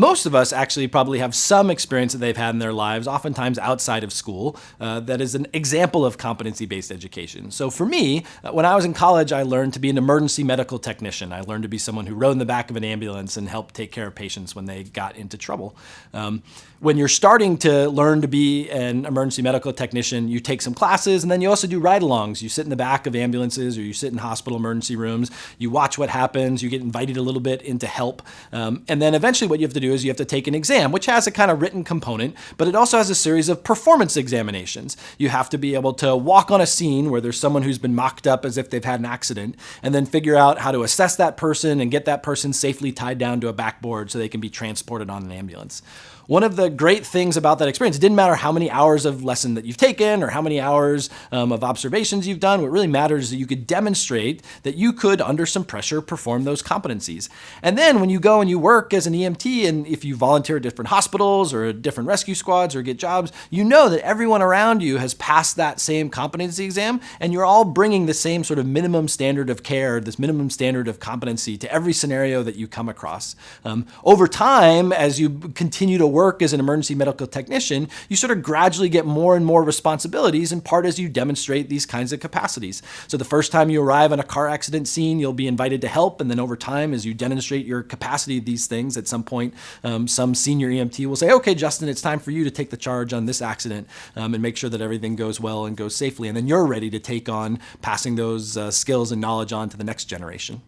Most of us actually probably have some experience that they've had in their lives, oftentimes outside of school, that is an example of competency-based education. So for me, when I was in college, I learned to be an emergency medical technician. I learned to be someone who rode in the back of an ambulance and helped take care of patients when they got into trouble. When you're starting to learn to be an emergency medical technician, you take some classes, and then you also do ride-alongs. You sit in the back of ambulances, or you sit in hospital emergency rooms. You watch what happens. You get invited a little bit into help. And then eventually what you have to do is you have to take an exam, which has a kind of written component, but it also has a series of performance examinations. You have to be able to walk on a scene where there's someone who's been mocked up as if they've had an accident, and then figure out how to assess that person and get that person safely tied down to a backboard so they can be transported on an ambulance. One of the great things about that experience, it didn't matter how many hours of lesson that you've taken or how many hours of observations you've done. What really matters is that you could demonstrate that you could, under some pressure, perform those competencies. And then when you go and you work as an EMT, and if you volunteer at different hospitals or different rescue squads or get jobs, you know that everyone around you has passed that same competency exam, and you're all bringing the same sort of minimum standard of care, this minimum standard of competency to every scenario that you come across. Over time, as you continue to work as an emergency medical technician, you sort of gradually get more and more responsibilities, in part as you demonstrate these kinds of capacities. So the first time you arrive on a car accident scene, you'll be invited to help, and then over time, as you demonstrate your capacity of these things, at some point, some senior EMT will say, okay, Justin, it's time for you to take the charge on this accident and make sure that everything goes well and goes safely. And then you're ready to take on passing those skills and knowledge on to the next generation.